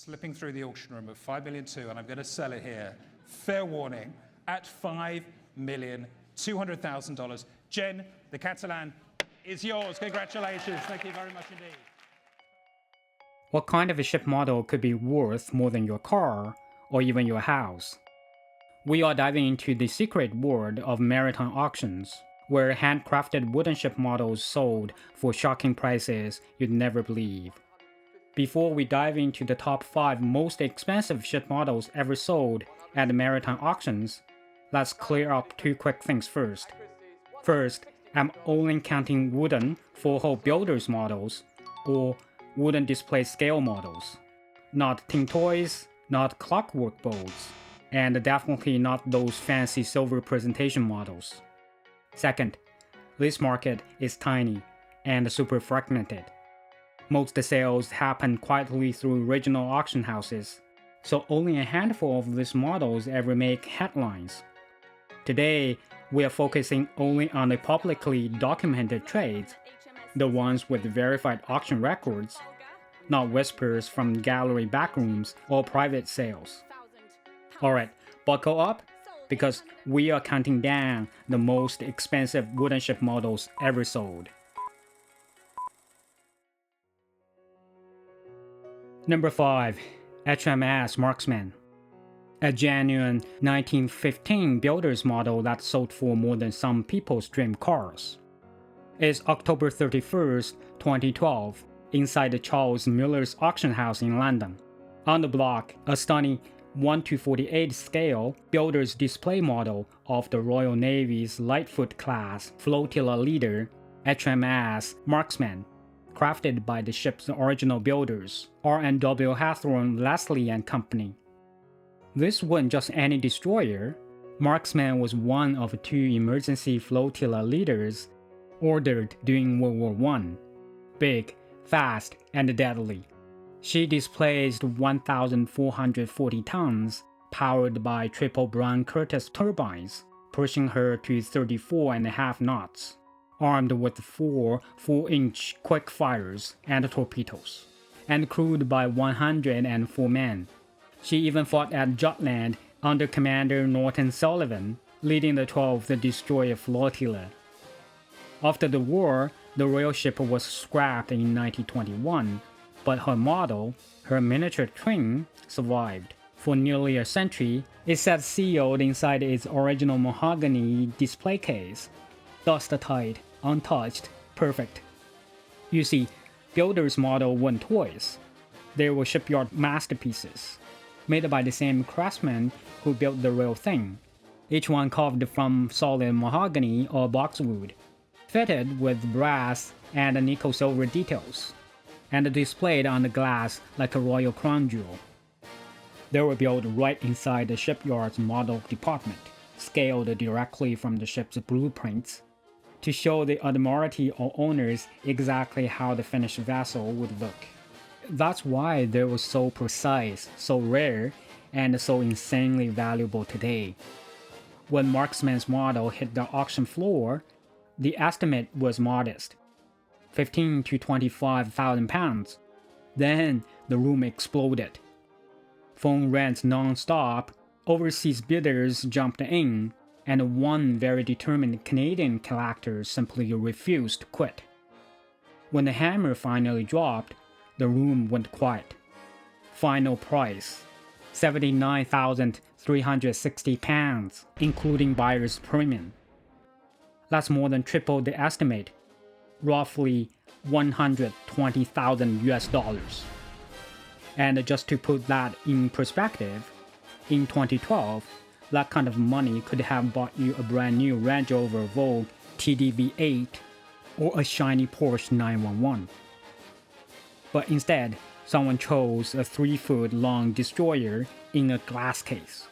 slipping through the auction room at 5 million too, and I'm going to sell it here. Fair warning, at $5,200,000. Jen, the Catalan is yours. Congratulations. Thank you very much indeed. What kind of a ship model could be worth more than your car or even your house? We are diving into the secret world of maritime auctions, where handcrafted wooden ship models sold for shocking prices you'd never believe. Before we dive into the top 5 most expensive ship models ever sold at maritime auctions, let's clear up 2 quick things first. First, I'm only counting wooden full-hull builders models, or wooden display scale models. Not tin toys, not clockwork boats, and definitely not those fancy silver presentation models. Second, this market is tiny and super fragmented. Most sales happen quietly through regional auction houses, so only a handful of these models ever make headlines. Today, we are focusing only on the publicly documented trades, the ones with verified auction records, not whispers from gallery backrooms or private sales. Alright, buckle up, because we are counting down the most expensive wooden ship models ever sold. Number 5. H.M.S. Marksman. A genuine 1915 builder's model that sold for more than some people's dream cars. It's October 31st, 2012, inside the Charles Miller's auction house in London. On the block, a stunning 1:48 scale builder's display model of the Royal Navy's Lightfoot class flotilla leader, HMS Marksman, crafted by the ship's original builders, R.N.W. Hathorne Leslie and Company. This wasn't just any destroyer. Marksman was one of 2 emergency flotilla leaders ordered during World War I. Big, fast, and deadly. She displaced 1,440 tons, powered by triple Brown Curtis turbines, pushing her to 34.5 knots, armed with 4 4-inch quick fires and torpedoes, and crewed by 104 men. She even fought at Jutland under Commander Norton Sullivan, leading the 12th Destroyer Flotilla. After the war, the royal ship was scrapped in 1921, but her model, her miniature twin, survived. For nearly a century, it sat sealed inside its original mahogany display case. Dust-tight, untouched, perfect. You see, builders' model weren't toys. They were shipyard masterpieces, made by the same craftsmen who built the real thing, each one carved from solid mahogany or boxwood, fitted with brass and nickel silver details, and displayed on the glass like a royal crown jewel. They were built right inside the shipyard's model department, scaled directly from the ship's blueprints, to show the Admiralty or owners exactly how the finished vessel would look. That's why they were so precise, so rare, and so insanely valuable today. When Marksman's model hit the auction floor, the estimate was modest, 15,000 to 25,000 pounds. Then the room exploded. Phone rang non-stop, overseas bidders jumped in, and one very determined Canadian collector simply refused to quit. When the hammer finally dropped, the room went quiet. Final price, £79,360, including buyer's premium. That's more than triple the estimate, roughly $120,000 US. And just to put that in perspective, in 2012, that kind of money could have bought you a brand new Range Rover Vogue TDV8 or a shiny Porsche 911. But instead, someone chose a 3-foot-long destroyer in a glass case.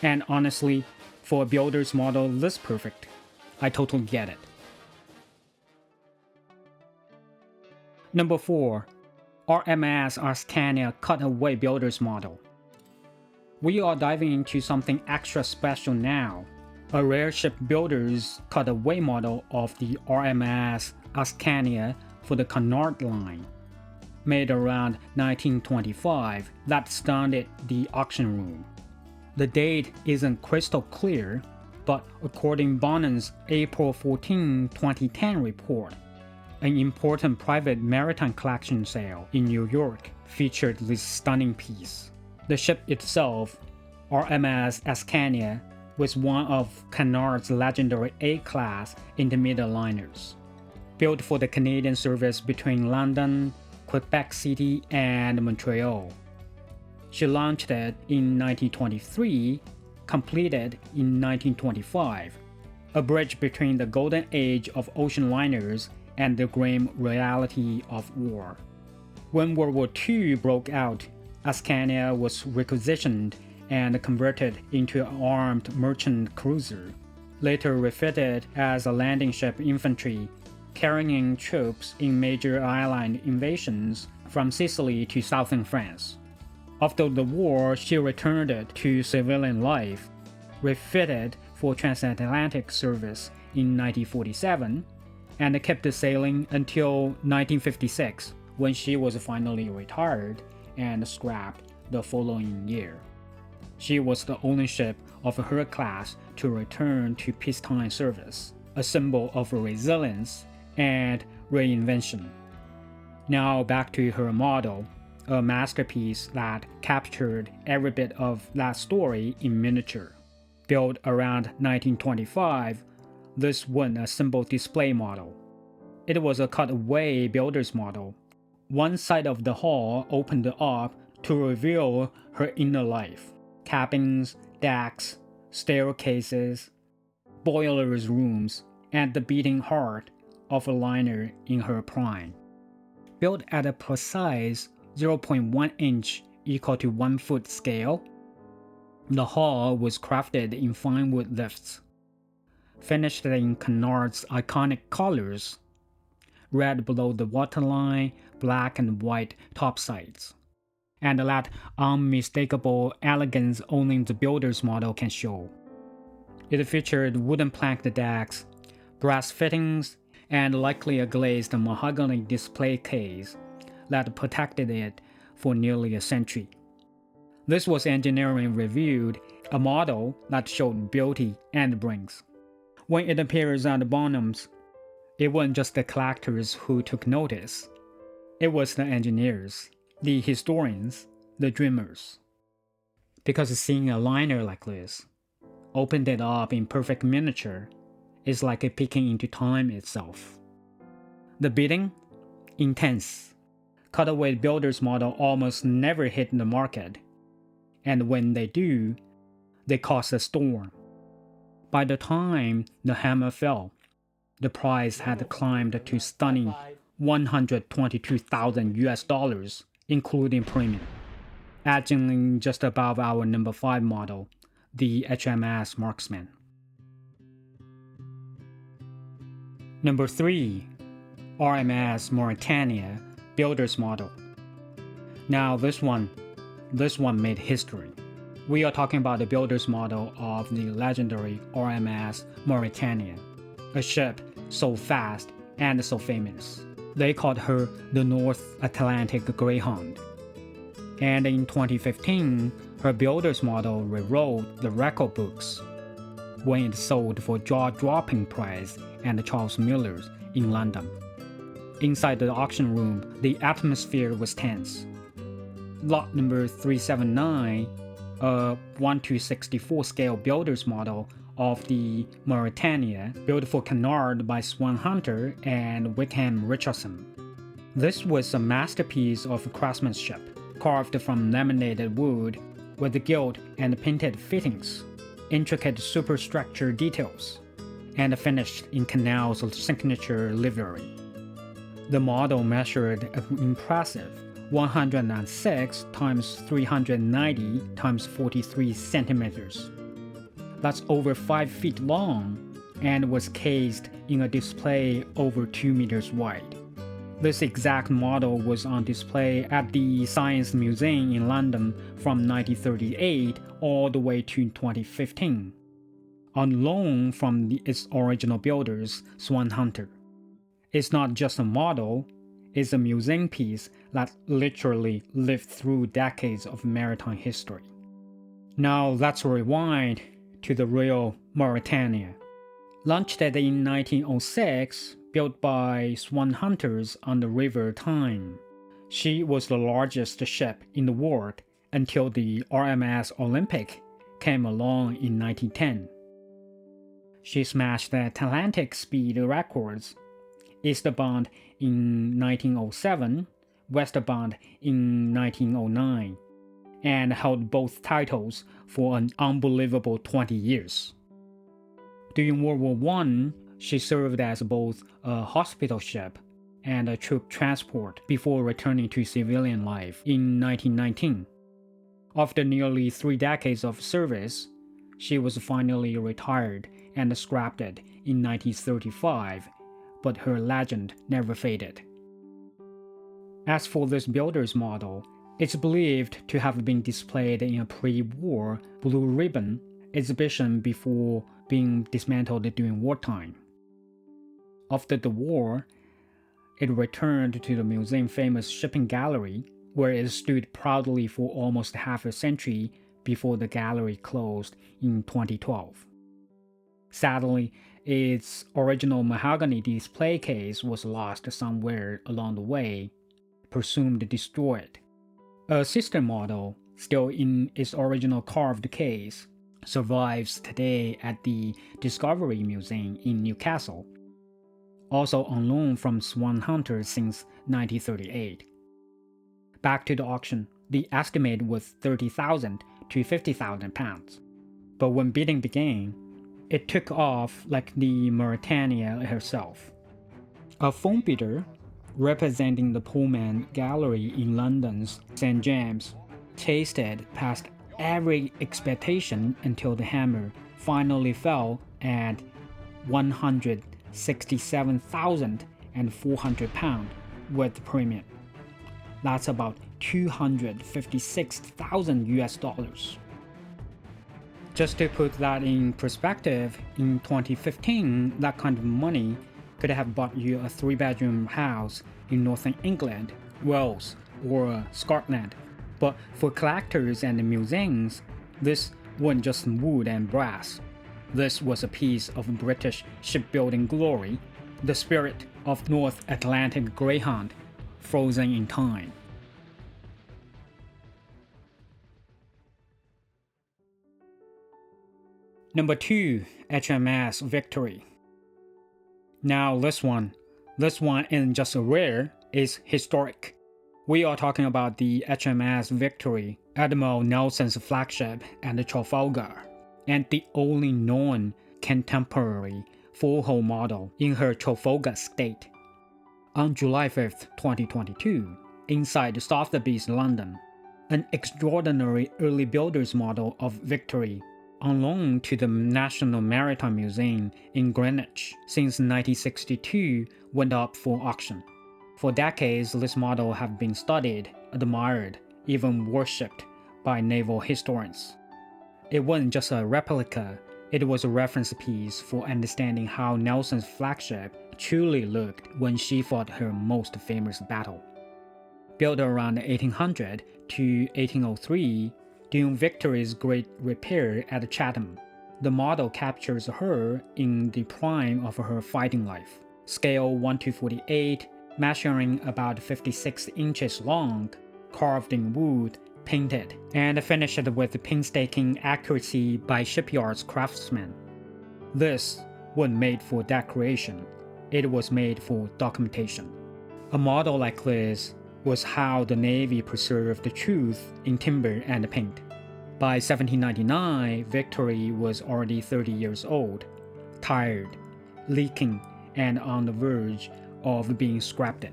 And honestly, for a builder's model this perfect, I totally get it. Number 4. RMS Ascania Cutaway Builder's Model. We are diving into something extra special now. A rare shipbuilder's cutaway model of the RMS Ascania for the Cunard line. made around 1925, that stunned the auction room. The date isn't crystal clear, but according to Bonnen's April 14, 2010 report, an important private maritime collection sale in New York featured this stunning piece. The ship itself, RMS Ascania, was one of Cunard's legendary A-class intermediate liners. Built for the Canadian service between London, Quebec City, and Montreal. She launched it in 1923, completed in 1925, a bridge between the golden age of ocean liners and the grim reality of war. When World War II broke out, Ascania was requisitioned and converted into an armed merchant cruiser, later refitted as a landing ship infantry, carrying troops in major Allied invasions from Sicily to southern France. After the war, she returned to civilian life, refitted for transatlantic service in 1947, and kept sailing until 1956, when she was finally retired and scrapped the following year. She was the only ship of her class to return to peacetime service, a symbol of resilience and reinvention. Now back to her model, a masterpiece that captured every bit of that story in miniature. Built around 1925, this wasn't a simple display model. It was a cutaway builder's model. One side of the hull opened up to reveal her inner life. Cabins, decks, staircases, boilers rooms, and the beating heart of a liner in her prime. Built at a precise 0.1 inch equal to 1 foot scale, the hull was crafted in fine wood lifts, finished in Cunard's iconic colors, red below the waterline, black and white topsides, and that unmistakable elegance only the builder's model can show. It featured wooden planked decks, brass fittings, and likely a glazed mahogany display case that protected it for nearly a century. This was engineering reviewed, a model that showed beauty and brains. When it appears at Bonham's, it wasn't just the collectors who took notice. It was the engineers, the historians, the dreamers. Because seeing a liner like this, opened it up in perfect miniature, is like a peeking into time itself. The bidding? Intense. Cutaway builders model almost never hit the market, and when they do, they cause a storm. By the time the hammer fell, the price had climbed to stunning $122,000 including premium, edging just above our number 5 model, the H.M.S. Marksman. Number 3, RMS Mauretania Builder's Model. Now this one made history. We are talking about the builder's model of the legendary RMS Mauretania, a ship so fast and so famous. They called her the North Atlantic Greyhound. And in 2015, her builder's model rewrote the record books when it sold for jaw-dropping price at Charles Miller's in London. Inside the auction room, the atmosphere was tense. Lot number 379, a 1/64 scale builder's model of the Mauretania, built for Cunard by Swan Hunter and Wickham Richardson. This was a masterpiece of craftsmanship, carved from laminated wood with gilt and painted fittings, intricate superstructure details, and finished in Canal's signature livery. The model measured an impressive 106 times 390 times 43 centimeters. That's over 5 feet long and was cased in a display over 2 meters wide. This exact model was on display at the Science Museum in London from 1938 all the way to 2015, on loan from its original builders, Swan Hunter. It's not just a model, is a museum piece that literally lived through decades of maritime history. Now let's rewind to the real Mauretania. Launched in 1906, built by swan hunters on the River Tyne. She was the largest ship in the world until the RMS Olympic came along in 1910. She smashed the Atlantic speed records, eastbound in 1907, westbound in 1909, and held both titles for an unbelievable 20 years. During World War I, she served as both a hospital ship and a troop transport before returning to civilian life in 1919. After nearly 3 decades of service, she was finally retired and scrapped in 1935, but her legend never faded. As for this builder's model, it's believed to have been displayed in a pre-war Blue Ribbon exhibition before being dismantled during wartime. After the war, it returned to the museum's famous shipping gallery, where it stood proudly for almost half a century before the gallery closed in 2012. Sadly, its original mahogany display case was lost somewhere along the way, presumed destroyed. A sister model, still in its original carved case, survives today at the Discovery Museum in Newcastle, also on loan from swan hunters since 1938. Back to the auction, the estimate was £30,000 to £50,000, but when bidding began, it took off like the Mauretania herself. A phone bidder, representing the Pullman Gallery in London's St. James, chased past every expectation until the hammer finally fell at £167,400 with the premium. That's about $256,000. Just to put that in perspective, in 2015, that kind of money could have bought you a 3-bedroom house in northern England, Wales, or Scotland. But for collectors and museums, this wasn't just wood and brass. This was a piece of British shipbuilding glory, the spirit of North Atlantic Greyhound, frozen in time. Number 2, HMS Victory. Now this one isn't just rare, it's historic. We are talking about the HMS Victory, Admiral Nelson's flagship and Trafalgar, and the only known contemporary full-hull model in her Trafalgar state. On July 5th, 2022, inside Sotheby's London, an extraordinary early builder's model of Victory on loan to the National Maritime Museum in Greenwich since 1962 went up for auction. For decades, this model has been studied, admired, even worshipped by naval historians. It wasn't just a replica, it was a reference piece for understanding how Nelson's flagship truly looked when she fought her most famous battle. Built around 1800 to 1803, during Victory's Great Repair at Chatham, the model captures her in the prime of her fighting life. Scale 1:48, measuring about 56 inches long, carved in wood, painted, and finished with painstaking accuracy by shipyard's craftsmen. This wasn't made for decoration, it was made for documentation. A model like this was how the Navy preserved the truth in timber and paint. By 1799, Victory was already 30 years old, tired, leaking, and on the verge of being scrapped.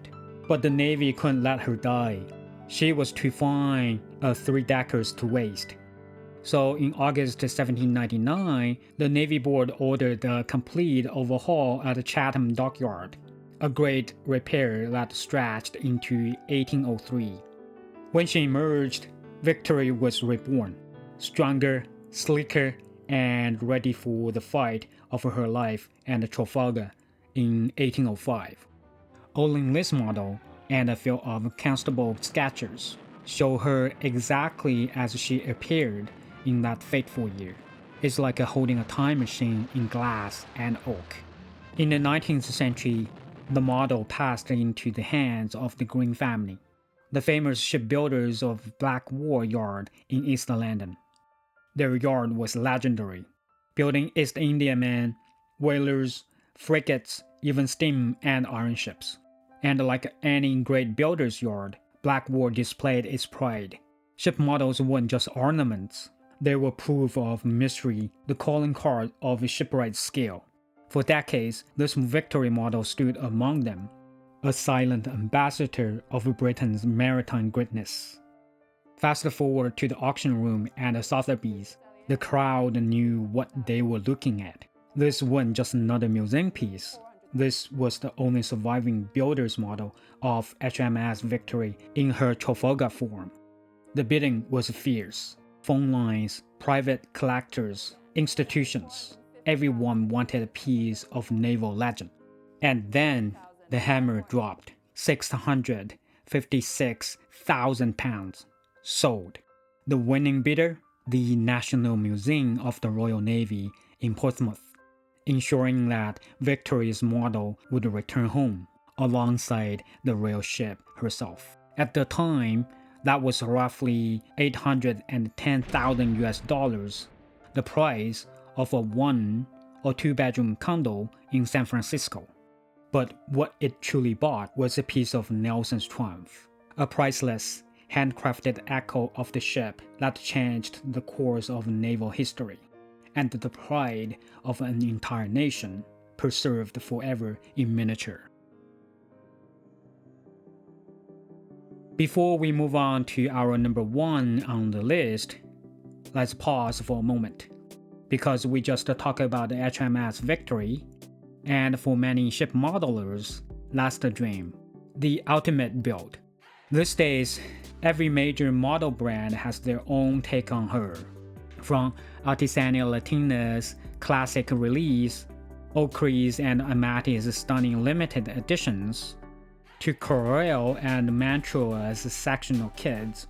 But the Navy couldn't let her die. She was too fine a 3-deckers to waste. So in August 1799, the Navy Board ordered a complete overhaul at the Chatham Dockyard, a great repair that stretched into 1803. When she emerged, Victory was reborn, stronger, sleeker, and ready for the fight of her life and Trafalgar in 1805. Owning this model, and a few of Constable sketches show her exactly as she appeared in that fateful year. It's like holding a time machine in glass and oak. In the 19th century, the model passed into the hands of the Green family, the famous shipbuilders of Blackwall Yard in East London. Their yard was legendary, building East Indiamen, whalers, frigates, even steam and iron ships. And like any great builder's yard, Blackwall displayed its pride. Ship models weren't just ornaments. They were proof of mystery, the calling card of shipwright's skill. For decades, this Victory model stood among them, a silent ambassador of Britain's maritime greatness. Fast forward to the auction room at Sotheby's, the crowd knew what they were looking at. This wasn't just another museum piece. This was the only surviving builder's model of HMS Victory in her Trafalgar form. The bidding was fierce. Phone lines, private collectors, institutions. Everyone wanted a piece of naval legend. And then the hammer dropped. £656,000 sold. The winning bidder, the National Museum of the Royal Navy in Portsmouth, ensuring that Victory's model would return home alongside the real ship herself. At the time, that was roughly $810,000, the price of a 1 or 2 bedroom condo in San Francisco. But what it truly bought was a piece of Nelson's triumph, a priceless, handcrafted echo of the ship that changed the course of naval history, and the pride of an entire nation, preserved forever in miniature. Before we move on to our number 1 on the list, let's pause for a moment, because we just talked about the HMS Victory, and for many ship modelers, that's the dream, the ultimate build. These days, every major model brand has their own take on her, from Ascania Latina's classic release, Oakley's and Amati's stunning limited editions, to Corel and Mantua's sectional kits.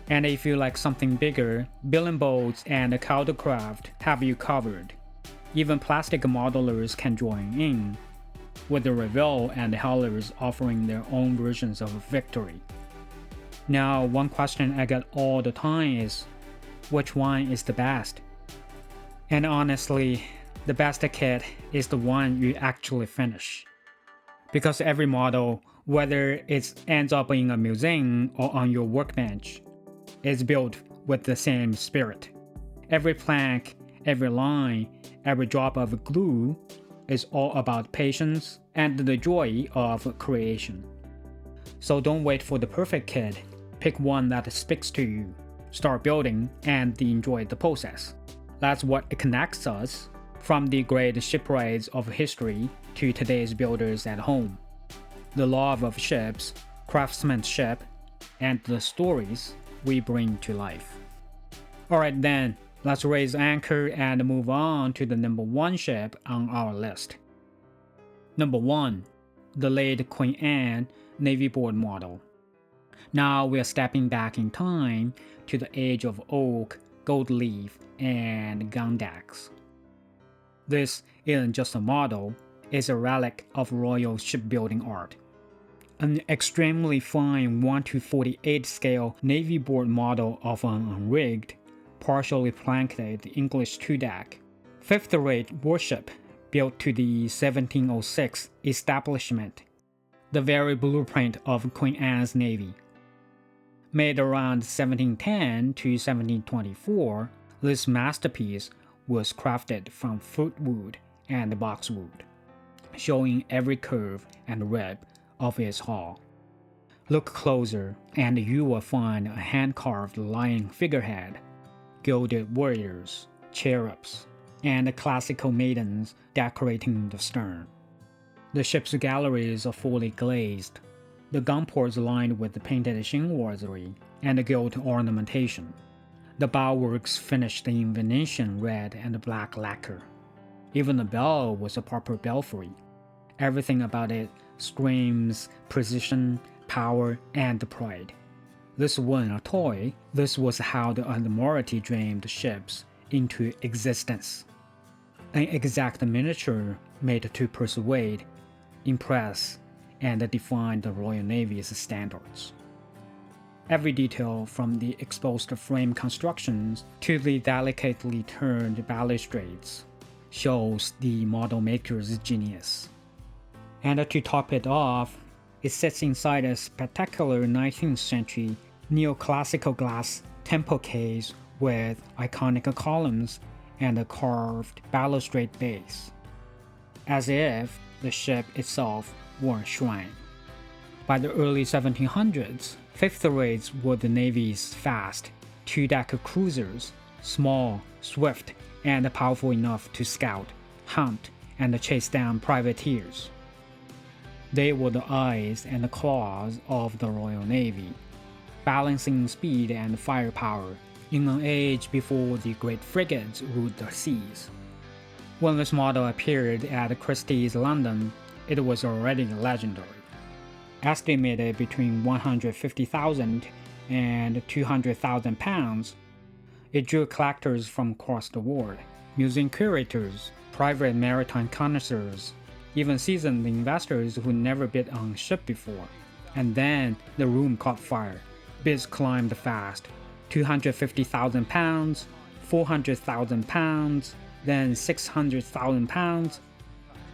And if you like something bigger, Billenboats and Caldercraft have you covered. Even plastic modelers can join in, with the Revell and Hellers offering their own versions of Victory. Now, one question I get all the time is, which one is the best? And honestly, the best kit is the one you actually finish. Because every model, whether it ends up in a museum or on your workbench, is built with the same spirit. Every plank, every line, every drop of glue is all about patience and the joy of creation. So don't wait for the perfect kit. Pick one that speaks to you. Start building and enjoy the process. That's what connects us, from the great shipwrights of history to today's builders at home. The love of ships, craftsmanship, and the stories we bring to life. Alright then, let's raise anchor and move on to the number 1 ship on our list. Number 1, the late Queen Anne Navy board model. Now we're stepping back in time to the age of oak, gold leaf, and gun decks. This isn't just a model, it's a relic of royal shipbuilding art. An extremely fine 1:48 scale Navy board model of an unrigged, partially planked English 2-deck, fifth-rate warship built to the 1706 establishment, the very blueprint of Queen Anne's Navy. Made around 1710 to 1724, this masterpiece was crafted from fruit wood and boxwood, showing every curve and rib of its hull. Look closer and you will find a hand-carved lion figurehead, gilded warriors, cherubs, and classical maidens decorating the stern. The ship's galleries are fully glazed, the gun ports lined with painted chinoiserie and gilt ornamentation. The bowworks finished in Venetian red and black lacquer. Even the bell was a proper belfry. Everything about it screams precision, power, and pride. This wasn't a toy, this was how the Admiralty dreamed ships into existence. An exact miniature made to persuade, impress, and define the Royal Navy's standards. Every detail from the exposed frame constructions to the delicately turned balustrades shows the model maker's genius. And to top it off, it sits inside a spectacular 19th century neoclassical glass temple case with iconic columns and a carved balustrade base, as if the ship itself were a shrine. By the early 1700s, fifth rates were the Navy's fast, two-deck cruisers, small, swift, and powerful enough to scout, hunt, and chase down privateers. They were the eyes and the claws of the Royal Navy, balancing speed and firepower in an age before the great frigates ruled the seas. When this model appeared at Christie's London, it was already legendary. Estimated between 150,000 and 200,000 pounds, it drew collectors from across the world, museum curators, private maritime connoisseurs, even seasoned investors who never bid on a ship before. And then the room caught fire. Bids climbed fast. 250,000 pounds, 400,000 pounds, then 600,000 pounds.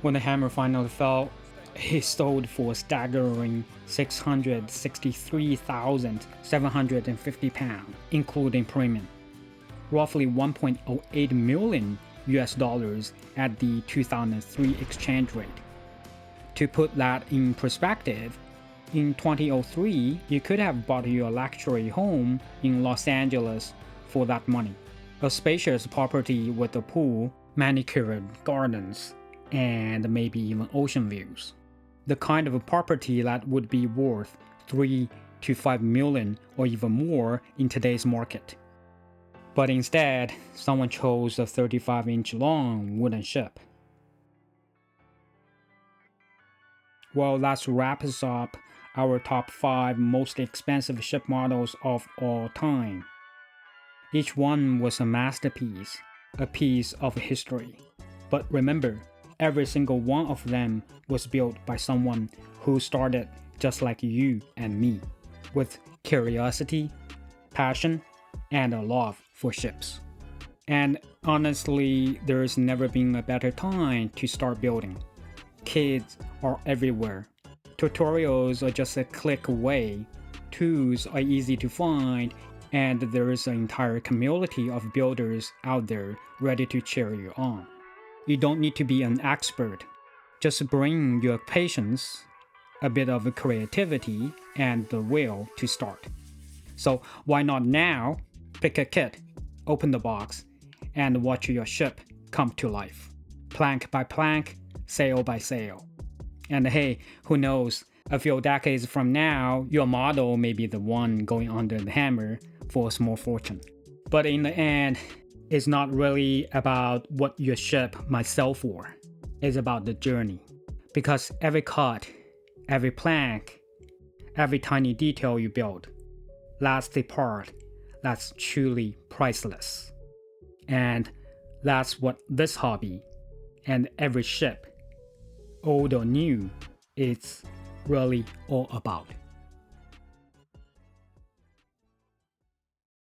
When the hammer finally fell, he sold for a staggering 663,750 pounds, including premium, roughly 1.08 million US dollars at the 2003 exchange rate. To put that in perspective, in 2003, you could have bought your luxury home in Los Angeles for that money. A spacious property with a pool, manicured gardens, and maybe even ocean views. The kind of property that would be worth 3 to 5 million or even more in today's market. But instead, someone chose a 35-inch long wooden ship. Well, that wraps up our top 5 most expensive ship models of all time. Each one was a masterpiece, a piece of history. But remember, every single one of them was built by someone who started just like you and me, with curiosity, passion, and a love for ships. And honestly, there's never been a better time to start building. Kids are everywhere. Tutorials are just a click away. Tools are easy to find, and there is an entire community of builders out there ready to cheer you on. You don't need to be an expert. Just bring your patience, a bit of creativity, and the will to start. So why not now pick a kit, open the box, and watch your ship come to life. Plank by plank, sail by sail. And hey, who knows, a few decades from now, your model may be the one going under the hammer for a small fortune. But in the end, it's not really about what your ship might sell for. It's about the journey. Because every cut, every plank, every tiny detail you build, that's the part that's truly priceless. And that's what this hobby and every ship, old or new, is really all about.